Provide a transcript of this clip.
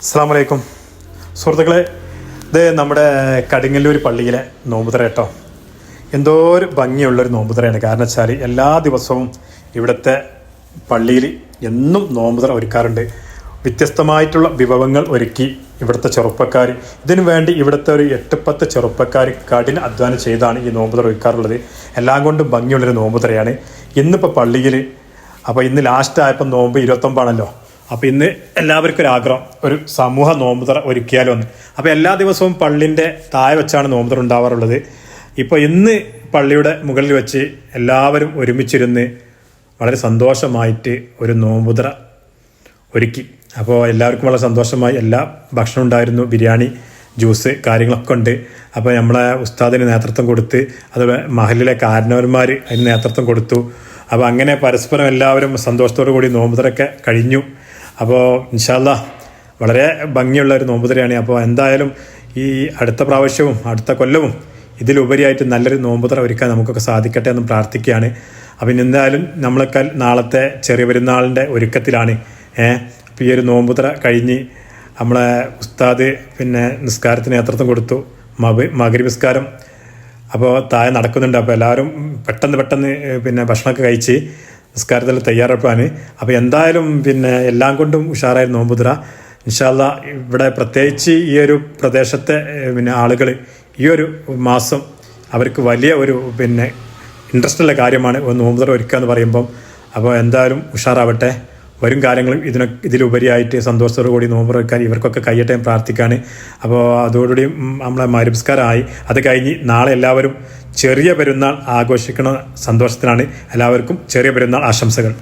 അസ്സലാമു അലൈക്കും സുഹൃത്തുക്കളെ, ഇത് നമ്മുടെ കടിങ്ങല്ലൂർ പള്ളിയിലെ നോമ്പുതറ കേട്ടോ. എന്തോ ഒരു ഭംഗിയുള്ളൊരു നോമ്പുതറയാണ്. കാരണം വെച്ചാൽ എല്ലാ ദിവസവും ഇവിടുത്തെ പള്ളിയിൽ എന്നും നോമ്പുതറ ഒരുക്കാറുണ്ട്. വ്യത്യസ്തമായിട്ടുള്ള വിഭവങ്ങൾ ഒരുക്കി ഇവിടുത്തെ ചെറുപ്പക്കാർ, ഇതിനു വേണ്ടി ഇവിടുത്തെ ഒരു 8-10 ചെറുപ്പക്കാർ കഠിന അധ്വാനം ചെയ്താണ് ഈ നോമ്പുതറ ഒരുക്കാറുള്ളത്. എല്ലാം കൊണ്ടും ഭംഗിയുള്ളൊരു നോമ്പുതറയാണ്. ഇന്നിപ്പോൾ പള്ളിയിൽ, അപ്പോൾ ഇന്ന് ലാസ്റ്റ് ആയപ്പോൾ നോമ്പ് 29 അപ്പോൾ ഇന്ന് എല്ലാവർക്കും ഒരു ആഗ്രഹം, ഒരു സമൂഹ നോമ്പുതറ ഒരുക്കിയാലോ എന്ന്. അപ്പോൾ എല്ലാ ദിവസവും പള്ളിൻ്റെ താഴെ വെച്ചാണ് നോമ്പുതറ ഉണ്ടാവാറുള്ളത്. ഇപ്പോൾ ഇന്ന് പള്ളിയുടെ മുകളിൽ വെച്ച് എല്ലാവരും ഒരുമിച്ചിരുന്ന് വളരെ സന്തോഷമായിട്ട് ഒരു നോമ്പുതറ ഒരുക്കി. അപ്പോൾ എല്ലാവർക്കും വളരെ സന്തോഷമായി. എല്ലാ ഭക്ഷണം ഉണ്ടായിരുന്നു, ബിരിയാണി, ജ്യൂസ്, കാര്യങ്ങളൊക്കെ ഉണ്ട്. അപ്പോൾ നമ്മളെ ഉസ്താദിന് നേതൃത്വം കൊടുത്ത്, അതുപോലെ മഹലിലെ കാരണവന്മാർ അതിന് നേതൃത്വം കൊടുത്തു. അപ്പോൾ അങ്ങനെ പരസ്പരം എല്ലാവരും സന്തോഷത്തോടു കൂടി നോമ്പുതറയൊക്കെ കഴിഞ്ഞു. അപ്പോൾ ഇൻഷാ അല്ലാഹ് വളരെ ഭംഗിയുള്ള ഒരു നോമ്പുതറയാണ്. അപ്പോൾ എന്തായാലും ഈ അടുത്ത പ്രാവശ്യവും അടുത്ത കൊല്ലവും ഇതിലുപരിയായിട്ട് നല്ലൊരു നോമ്പുതറ ഒരുക്കാൻ നമുക്കൊക്കെ സാധിക്കട്ടെ എന്ന് പ്രാർത്ഥിക്കുകയാണ്. അപ്പം എന്തായാലും നമ്മളൊക്കെ നാളത്തെ ചെറിയ പെരുന്നാളിൻ്റെ ഒരുക്കത്തിലാണ്. അപ്പോൾ ഈ ഒരു നോമ്പുതറ കഴിഞ്ഞ് നമ്മളെ ഉസ്താദ് നിസ്കാരത്തിന് നേതൃത്വം കൊടുത്തു. മഗ്‌രിബ് നിസ്കാരം അപ്പോൾ താഴെ നടക്കുന്നുണ്ട്. അപ്പോൾ എല്ലാവരും പെട്ടെന്ന് ഭക്ഷണമൊക്കെ കഴിച്ച് നിസ്കാരത്തിൽ തയ്യാറെടുപ്പാണ്. അപ്പോൾ എന്തായാലും എല്ലാം കൊണ്ടും ഉഷാറായ നോമ്പുതറ. ഇൻഷാ അല്ലാഹ് ഇവിടെ പ്രത്യേകിച്ച് ഈ ഒരു പ്രദേശത്തെ ആളുകൾ ഈ ഒരു മാസം അവർക്ക് വലിയ ഒരു ഇൻട്രസ്റ്റുള്ള കാര്യമാണ് നോമ്പുതറ ഒരുക്കുക എന്ന് പറയുമ്പം. അപ്പോൾ എന്തായാലും ഉഷാറാവട്ടെ. വരും കാര്യങ്ങളും ഇതിലുപരിയായിട്ട് സന്തോഷത്തോടു കൂടി നോമ്പ് തുറക്കാൻ ഇവർക്കൊക്കെ കഴിയട്ടെ പ്രാർത്ഥിക്കാണ്. അപ്പോൾ അതോടുകൂടി നമ്മളെ മഗ്‌രിബ് അത് കഴിഞ്ഞ് നാളെ എല്ലാവരും ചെറിയ പെരുന്നാൾ ആഘോഷിക്കുന്ന സന്തോഷത്തിനാണ്. എല്ലാവർക്കും ചെറിയ പെരുന്നാൾ ആശംസകൾ.